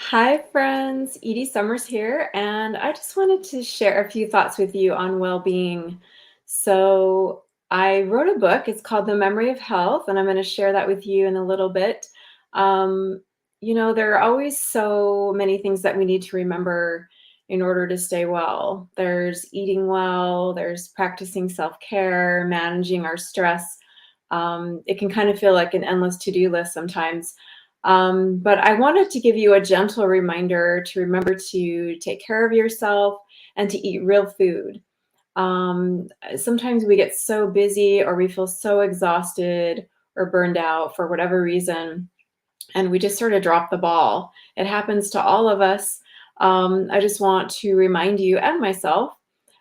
Hi, friends. Edie Summers here, and I just wanted to share a few thoughts with you on well being. I wrote a book. It's called The Memory of Health, and I'm going to share that with you in a little bit. Um, there are always so many things that we need to remember in order to stay well. There's eating well, there's practicing self care, managing our stress. It can kind of feel like an endless to do list sometimes. But I wanted to give you a gentle reminder to remember to take care of yourself and to eat real food. Sometimes we get so busy or we feel so exhausted or burned out for whatever reason, and we just sort of drop the ball. It happens to all of us. I just want to remind you and myself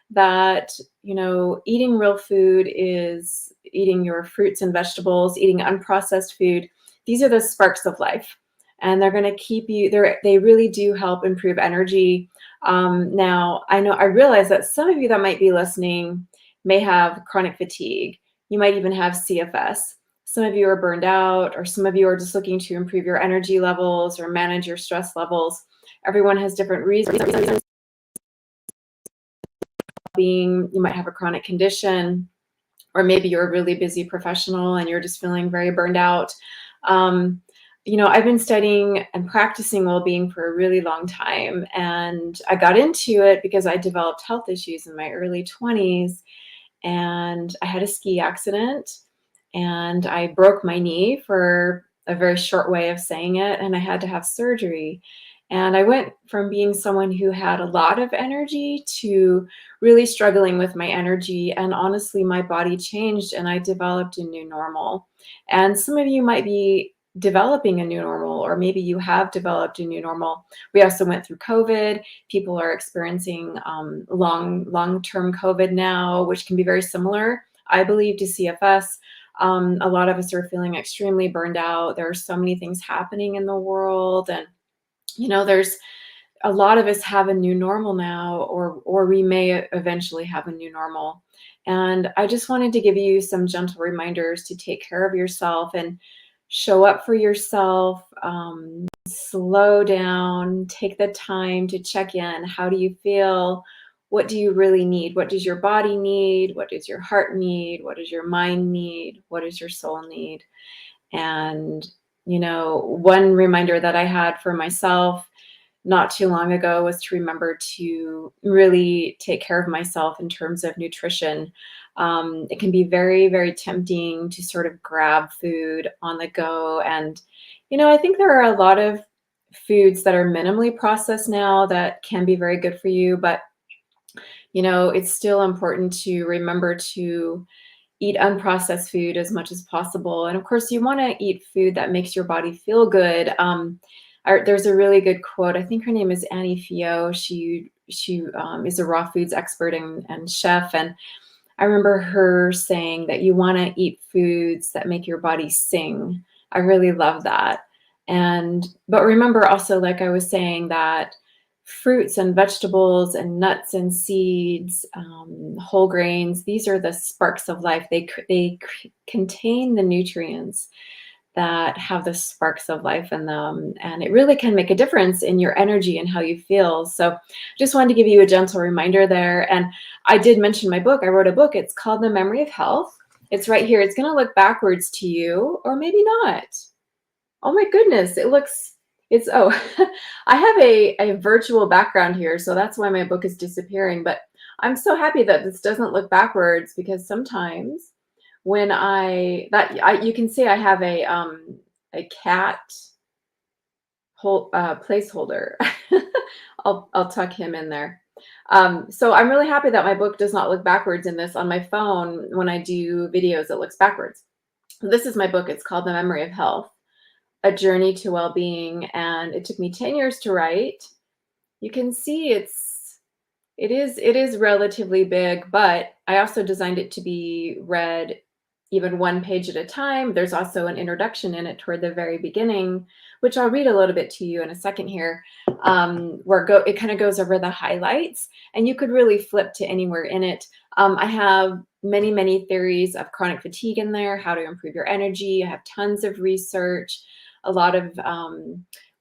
that, eating real food is eating your fruits and vegetables, eating unprocessed food. These are the sparks of life, and they're going to keep you there. They really do help improve energy. Now, I realize that some of you that might be listening may have chronic fatigue. You might even have CFS. Some of you are burned out, or some of you are just looking to improve your energy levels or manage your stress levels. Everyone has different reasons. Being, you might have a chronic condition, or maybe you're a really busy professional and you're just feeling very burned out. Um, I've been studying and practicing well-being for a really long time, and I got into it because I developed health issues in my early 20s, and I had a ski accident, and I broke my knee, for a very short way of saying it, and I had to have surgery. And I went from being someone who had a lot of energy to really struggling with my energy. And honestly, my body changed and I developed a new normal. And some of you might be developing a new normal, or maybe you have developed a new normal. We also went through COVID. People are experiencing long-term COVID now, which can be very similar, I believe, to CFS. A lot of us are feeling extremely burned out. There are so many things happening in the world, and there's a lot of us have a new normal now, or we may eventually have a new normal. And I just wanted to give you some gentle reminders to take care of yourself and show up for yourself. Slow down, take the time to check in. How do you feel? What do you really need? What does your body need? What does your heart need? What does your mind need? What does your soul need? And, one reminder that I had for myself not too long ago was to remember to really take care of myself in terms of nutrition. It can be very, very tempting to sort of grab food on the go. And, I think there are a lot of foods that are minimally processed now that can be very good for you, but, it's still important to remember to eat unprocessed food as much as possible. And of course, you want to eat food that makes your body feel good. There's a really good quote. I think her name is Annie Fio. She is a raw foods expert and chef. And I remember her saying that you want to eat foods that make your body sing. I really love that. But remember also, like I was saying, that fruits and vegetables and nuts and seeds, whole grains, these are the sparks of life. They contain the nutrients that have the sparks of life in them. And it really can make a difference in your energy and how you feel. So just wanted to give you a gentle reminder there. And I did mention my book. I wrote a book. It's called The Memory of Health. It's right here. It's going to look backwards to you, or maybe not. Oh my goodness, oh, I have a virtual background here, so that's why my book is disappearing. But I'm so happy that this doesn't look backwards, because sometimes when you can see I have a cat placeholder. I'll tuck him in there. So I'm really happy that my book does not look backwards in this. On my phone, when I do videos, it looks backwards. This is my book. It's called The Memory of Health: A Journey to Well-Being, and it took me 10 years to write. You can see it is relatively big, but I also designed it to be read even one page at a time. There's also an introduction in it toward the very beginning, which I'll read a little bit to you in a second here, where it kind of goes over the highlights, and you could really flip to anywhere in it. I have many, many theories of chronic fatigue in there, how to improve your energy. I have tons of research, a lot of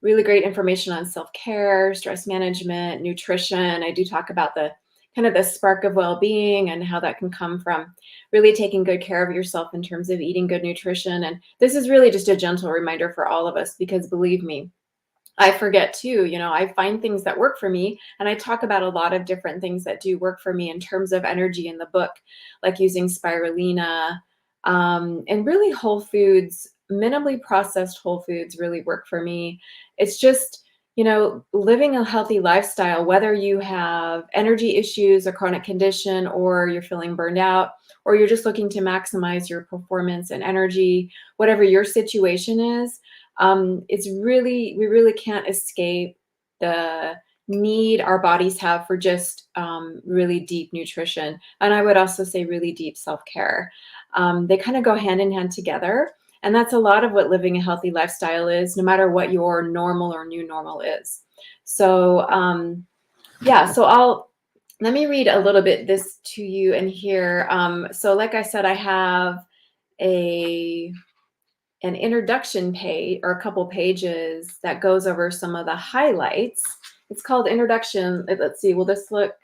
really great information on self-care, stress management, nutrition. I do talk about the kind of the spark of well-being and how that can come from really taking good care of yourself in terms of eating good nutrition. And this is really just a gentle reminder for all of us, because believe me, I forget too. I find things that work for me, and I talk about a lot of different things that do work for me in terms of energy in the book, like using spirulina, and really whole foods, minimally processed whole foods really work for me. It's just, living a healthy lifestyle, whether you have energy issues, a chronic condition, or you're feeling burned out, or you're just looking to maximize your performance and energy, whatever your situation is. We really can't escape the need our bodies have for just really deep nutrition. And I would also say really deep self-care. They kind of go hand in hand together. And that's a lot of what living a healthy lifestyle is, no matter what your normal or new normal is. So, yeah, let me read a little bit this to you in here. So like I said, I have an introduction page, or a couple pages, that goes over some of the highlights. It's called Introduction. Let's see, will this look?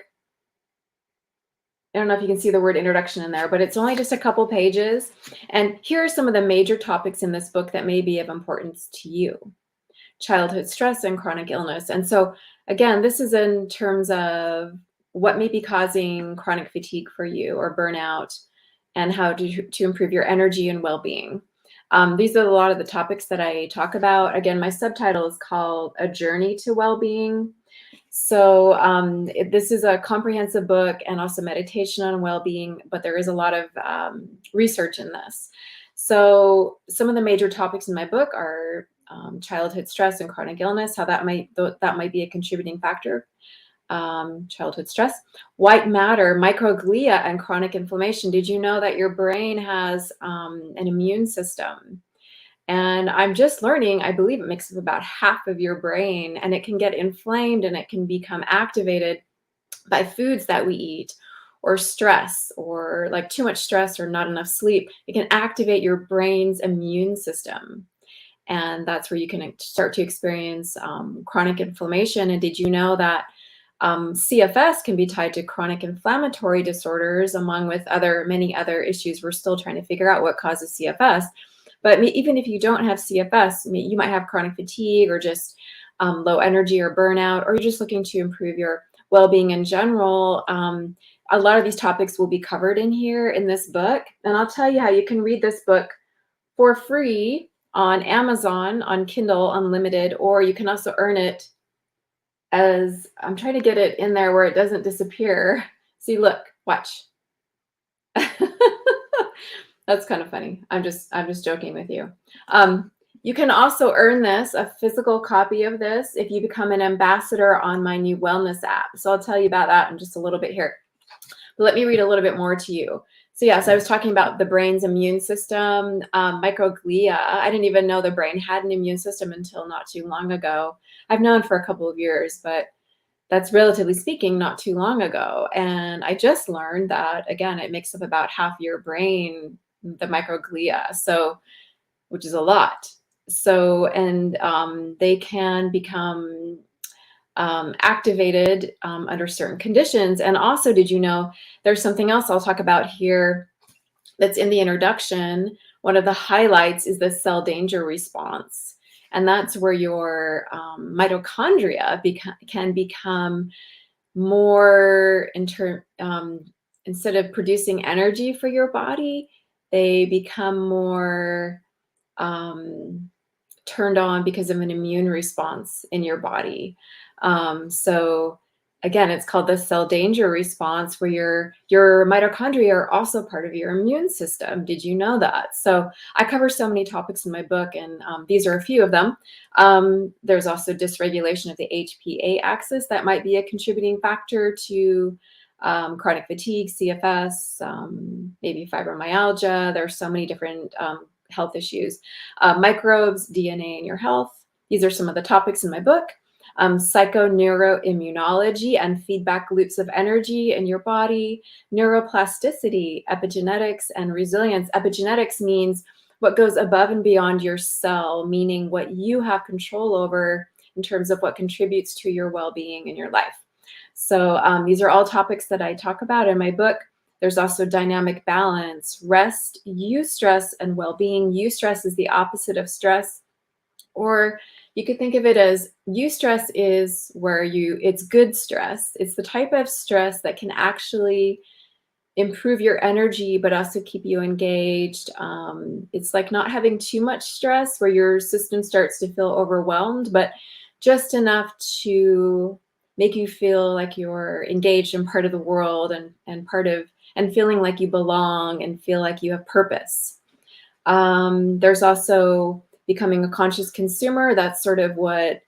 I don't know if you can see the word introduction in there, but it's only just a couple pages. And here are some of the major topics in this book that may be of importance to you: childhood stress and chronic illness. And so again, this is in terms of what may be causing chronic fatigue for you, or burnout, and how to improve your energy and well-being. These are a lot of the topics that I talk about. Again, my subtitle is called A Journey to Well-Being. So this is a comprehensive book, and also meditation on well-being, but there is a lot of research in this. So some of the major topics in my book are childhood stress and chronic illness, how that might be a contributing factor. Childhood stress, white matter, microglia, and chronic inflammation. Did you know that your brain has an immune system? And I'm just learning, I believe it makes up about half of your brain, and it can get inflamed and it can become activated by foods that we eat, or stress, or like too much stress or not enough sleep. It can activate your brain's immune system. And that's where you can start to experience chronic inflammation. And did you know that CFS can be tied to chronic inflammatory disorders, among with many other issues? We're still trying to figure out what causes CFS. But even if you don't have CFS, you might have chronic fatigue, or just low energy or burnout, or you're just looking to improve your well-being in general. A lot of these topics will be covered in here in this book. And I'll tell you how you can read this book for free on Amazon, on Kindle Unlimited, or you can also earn it, as I'm trying to get it in there where it doesn't disappear. See, look, watch. That's kind of funny. I'm just joking with you. You can also earn a physical copy of this, if you become an ambassador on my new wellness app. So I'll tell you about that in just a little bit here. But let me read a little bit more to you. So yes, I was talking about the brain's immune system, microglia. I didn't even know the brain had an immune system until not too long ago. I've known for a couple of years, but that's, relatively speaking, not too long ago. And I just learned that, again, it makes up about half your brain, the microglia, so, which is a lot. So, and they can become activated under certain conditions. And also, did you know, there's something else I'll talk about here that's in the introduction. One of the highlights is the cell danger response. And that's where your mitochondria can become more, instead of producing energy for your body, they become more turned on because of an immune response in your body. So again, it's called the cell danger response, where your mitochondria are also part of your immune system. Did you know that? So I cover so many topics in my book, and these are a few of them. There's also dysregulation of the HPA axis that might be a contributing factor to chronic fatigue, CFS, maybe fibromyalgia. There are so many different health issues. Microbes, DNA in your health. These are some of the topics in my book. Psychoneuroimmunology and feedback loops of energy in your body, neuroplasticity, epigenetics, and resilience. Epigenetics means what goes above and beyond your cell, meaning what you have control over in terms of what contributes to your well-being in your life. So these are all topics that I talk about in my book. There's also dynamic balance, rest, eustress, and well-being. Eustress is the opposite of stress, or you could think of it as eustress is where it's good stress. It's the type of stress that can actually improve your energy, but also keep you engaged. It's like not having too much stress where your system starts to feel overwhelmed, but just enough to make you feel like you're engaged in part of the world and feeling like you belong and feel like you have purpose. There's also becoming a conscious consumer. That's sort of what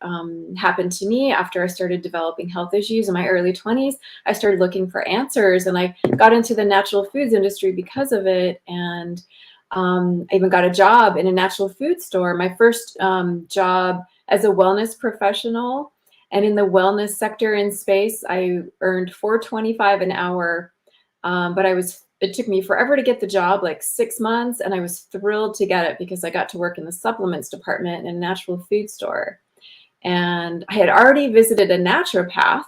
happened to me after I started developing health issues in my early 20s. I started looking for answers, and I got into the natural foods industry because of it. And I even got a job in a natural food store. My first job as a wellness professional, and in the wellness sector in space, I earned $4.25 an hour. But it took me forever to get the job, like 6 months, and I was thrilled to get it because I got to work in the supplements department in a natural food store. And I had already visited a naturopath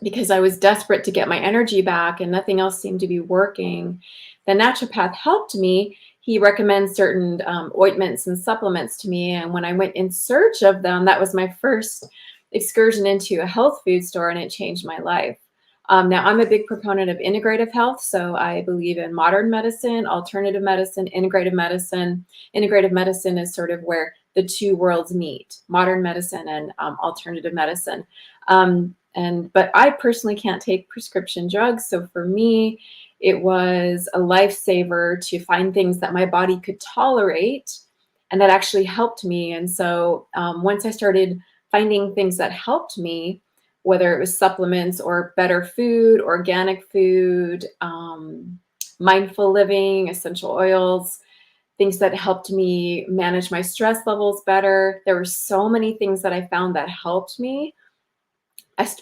because I was desperate to get my energy back and nothing else seemed to be working. The naturopath helped me. He recommends certain ointments and supplements to me. And when I went in search of them, that was my first excursion into a health food store, and it changed my life. Now, I'm a big proponent of integrative health, so I believe in modern medicine, alternative medicine, integrative medicine. Integrative medicine is sort of where the two worlds meet, modern medicine and alternative medicine. But I personally can't take prescription drugs, so for me, it was a lifesaver to find things that my body could tolerate and that actually helped me. And so once I started finding things that helped me, whether it was supplements or better food, organic food, mindful living, essential oils, things that helped me manage my stress levels better. There were so many things that I found that helped me.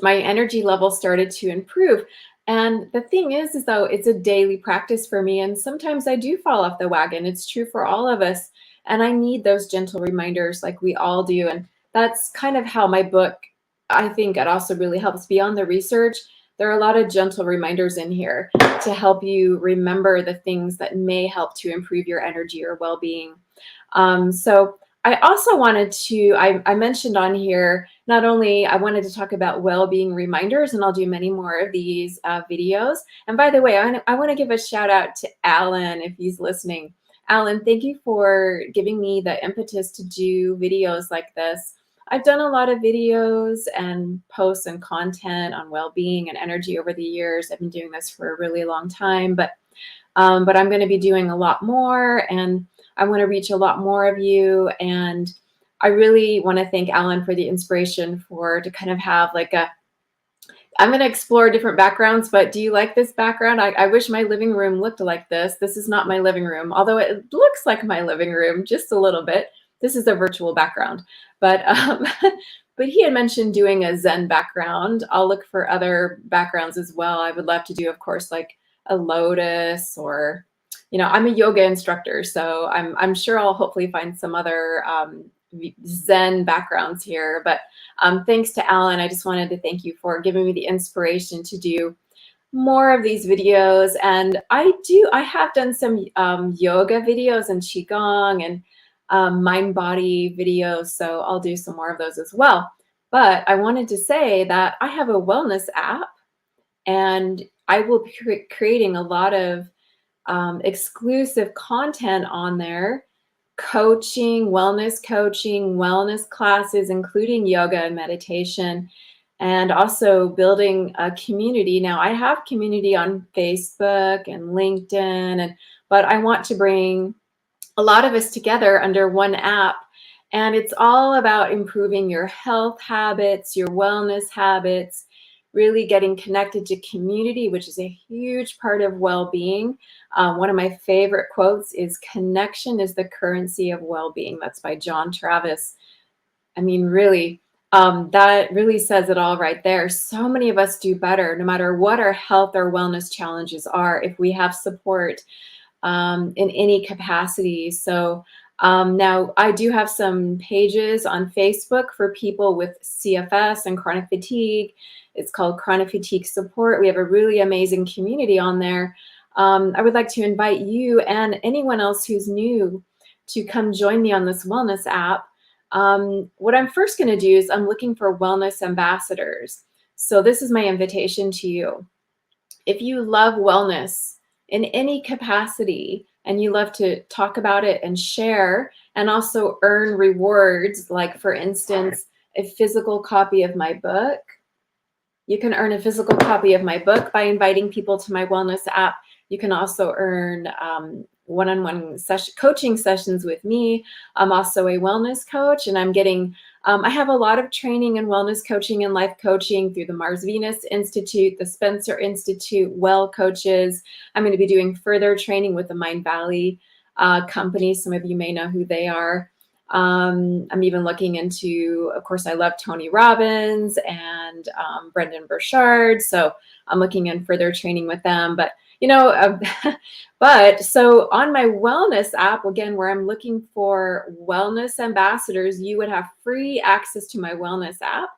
My energy level started to improve. And the thing is though, it's a daily practice for me. And sometimes I do fall off the wagon. It's true for all of us. And I need those gentle reminders like we all do. And that's kind of how my book, I think it also really helps beyond the research. There are a lot of gentle reminders in here to help you remember the things that may help to improve your energy or well-being. So I also wanted to, I mentioned on here, not only I wanted to talk about well-being reminders, and I'll do many more of these videos. And by the way, I want to give a shout out to Alan if he's listening. Alan, thank you for giving me the impetus to do videos like this. I've done a lot of videos and posts and content on well-being and energy over the years. I've been doing this for a really long time, but I'm going to be doing a lot more, and I want to reach a lot more of you. And I really want to thank Alan for the inspiration to kind of have like I'm going to explore different backgrounds, but do you like this background? I wish my living room looked like this. This is not my living room, although it looks like my living room just a little bit. This is a virtual background, but but he had mentioned doing a Zen background. I'll look for other backgrounds as well. I would love to do, of course, like a lotus, or, you know, I'm a yoga instructor, so I'm sure I'll hopefully find some other Zen backgrounds here. But thanks to Alan, I just wanted to thank you for giving me the inspiration to do more of these videos. And I have done some yoga videos and Qigong and mind body videos, so I'll do some more of those as well. But I wanted to say that I have a wellness app, and I will be creating a lot of exclusive content on there, wellness coaching, wellness classes, including yoga and meditation, and also building a community. Now I have community on Facebook and LinkedIn, but I want to bring a lot of us together under one app. And it's all about improving your health habits, your wellness habits, really getting connected to community, which is a huge part of well-being. One of my favorite quotes is, "Connection is the currency of well-being." That's by John Travis. I mean, really, that really says it all right there. So many of us do better, no matter what our health or wellness challenges are, if we have support in any capacity. So Now, I do have some pages on Facebook for people with CFS and chronic fatigue. It's called Chronic Fatigue Support. We have a really amazing community on there. I would like to invite you and anyone else who's new to come join me on this wellness app. What I'm first going to do is I'm looking for wellness ambassadors. So this is my invitation to you. If you love wellness in any capacity and you love to talk about it and share and also earn rewards, like for instance, a physical copy of my book, you can earn a physical copy of my book by inviting people to my wellness app. You can also earn one-on-one coaching sessions with me. I'm also a wellness coach, and I have a lot of training in wellness coaching and life coaching through the Mars Venus Institute, the Spencer Institute, Well Coaches. I'm going to be doing further training with the Mind Valley company. Some of you may know who they are. I'm even looking into, of course, I love Tony Robbins and Brendan Burchard. So I'm looking in further training with them. But, so on my wellness app, again, where I'm looking for wellness ambassadors, you would have free access to my wellness app.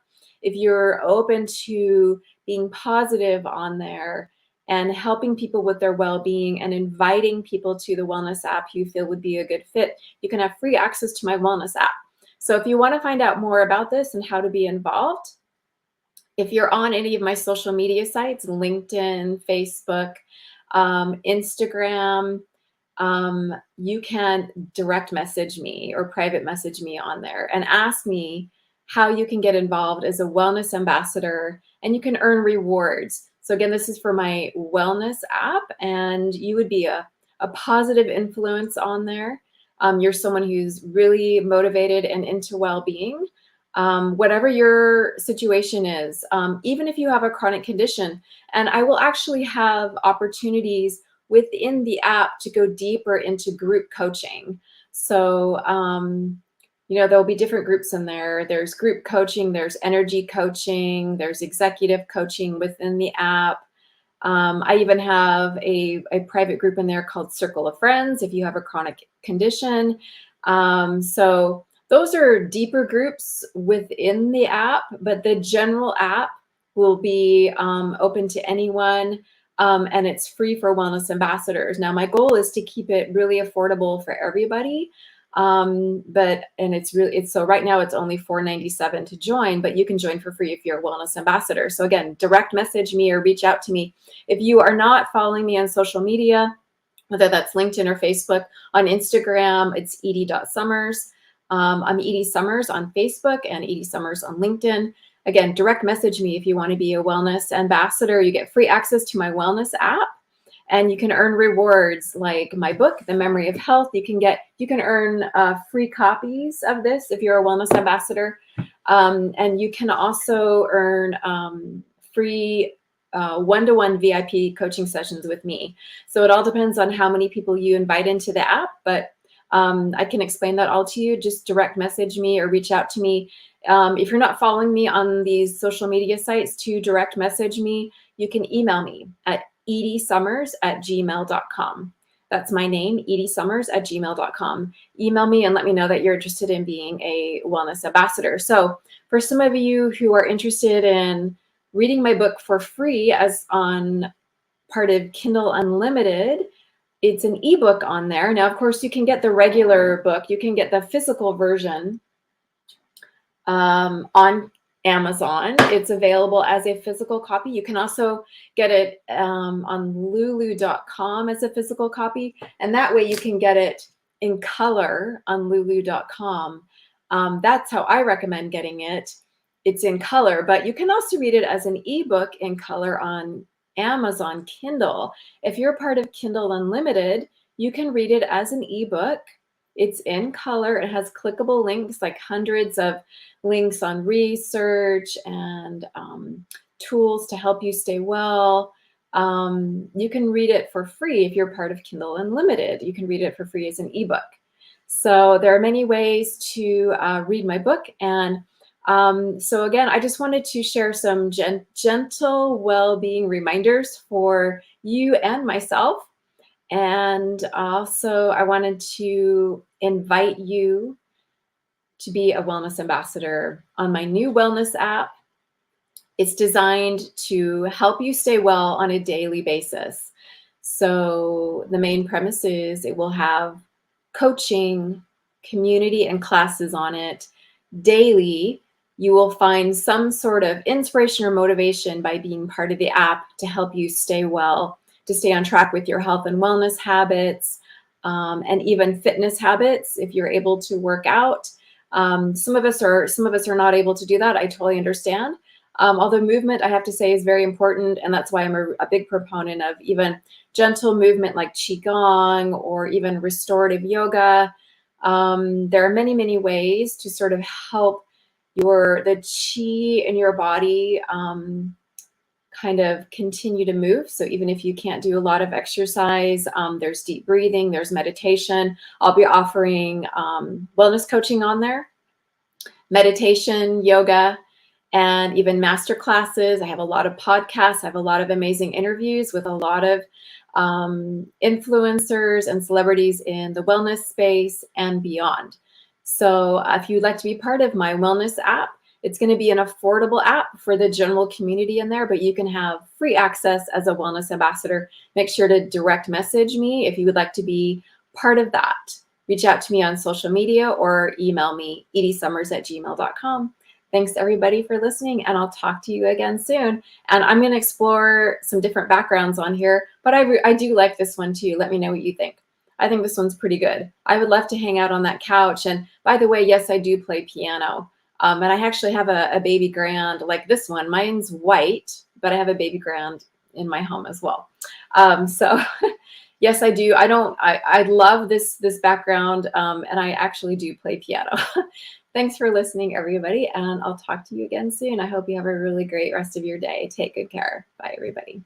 If you're open to being positive on there and helping people with their well-being and inviting people to the wellness app you feel would be a good fit, you can have free access to my wellness app. So if you want to find out more about this and how to be involved, if you're on any of my social media sites, LinkedIn, Facebook, Instagram, you can direct message me or private message me on there and ask me how you can get involved as a wellness ambassador, and you can earn rewards. So again, this is for my wellness app, and you would be a positive influence on there. You're someone who's really motivated and into well-being. Whatever your situation is, even if you have a chronic condition, and I will actually have opportunities within the app to go deeper into group coaching. So, there'll be different groups in there. There's group coaching, there's energy coaching, there's executive coaching within the app. I even have a private group in there called Circle of Friends if you have a chronic condition. So those are deeper groups within the app, but the general app will be open to anyone. And it's free for wellness ambassadors. Now, my goal is to keep it really affordable for everybody. So right now it's only $4.97 to join, but you can join for free if you're a wellness ambassador. So again, direct message me or reach out to me. If you are not following me on social media, whether that's LinkedIn or Facebook, on Instagram, it's Edie.Summers. I'm Edie Summers on Facebook and Edie Summers on LinkedIn. Again, direct message me if you want to be a wellness ambassador. You get free access to my wellness app, and you can earn rewards like my book, The Memory of Health. You can earn free copies of this if you're a wellness ambassador. And you can also earn free one-to-one VIP coaching sessions with me. So it all depends on how many people you invite into the app, but I can explain that all to you. Just direct message me or reach out to me. If you're not following me on these social media sites, to direct message me, you can email me at ediesummers@gmail.com. That's my name, ediesummers@gmail.com. Email me and let me know that you're interested in being a wellness ambassador. So for some of you who are interested in reading my book for free as on part of Kindle Unlimited, it's an ebook on there. Now, of course, you can get the regular book. You can get the physical version on Amazon. It's available as a physical copy. You can also get it on lulu.com as a physical copy. And that way you can get it in color on lulu.com. That's how I recommend getting it. It's in color, but you can also read it as an ebook in color on Amazon Kindle. If you're part of Kindle Unlimited, you can read it as an ebook. It's in color. It has clickable links, like hundreds of links on research and tools to help you stay well. You can read it for free if you're part of Kindle Unlimited. You can read it for free as an ebook. So there are many ways to read my book. And so again, I just wanted to share some gentle well-being reminders for you and myself. And also I wanted to invite you to be a wellness ambassador on my new wellness app. It's designed to help you stay well on a daily basis. So the main premise is it will have coaching, community, and classes on it daily. You will find some sort of inspiration or motivation by being part of the app to help you stay well, to stay on track with your health and wellness habits, and even fitness habits if you're able to work out. Some of us are not able to do that. I totally understand. Although movement, I have to say, is very important, and that's why I'm a big proponent of even gentle movement like qigong or even restorative yoga. There are many, many ways to sort of help the chi in your body kind of continue to move. So even if you can't do a lot of exercise, there's deep breathing, there's meditation. I'll be offering wellness coaching on there, meditation, yoga, and even master classes. I have a lot of podcasts. I have a lot of amazing interviews with a lot of influencers and celebrities in the wellness space and beyond. So if you'd like to be part of my wellness app, it's going to be an affordable app for the general community in there, but you can have free access as a wellness ambassador. Make sure to direct message me if you would like to be part of that. Reach out to me on social media or email me, ediesummers@gmail.com. Thanks everybody for listening, and I'll talk to you again soon. And I'm going to explore some different backgrounds on here, but I do like this one too. Let me know what you think. I think this one's pretty good. I would love to hang out on that couch. And by the way, yes, I do play piano. And I actually have a baby grand like this one. Mine's white, but I have a baby grand in my home as well. So yes, I do. I love this background, and I actually do play piano. Thanks for listening, everybody, and I'll talk to you again soon. I hope you have a really great rest of your day. Take good care. Bye, everybody.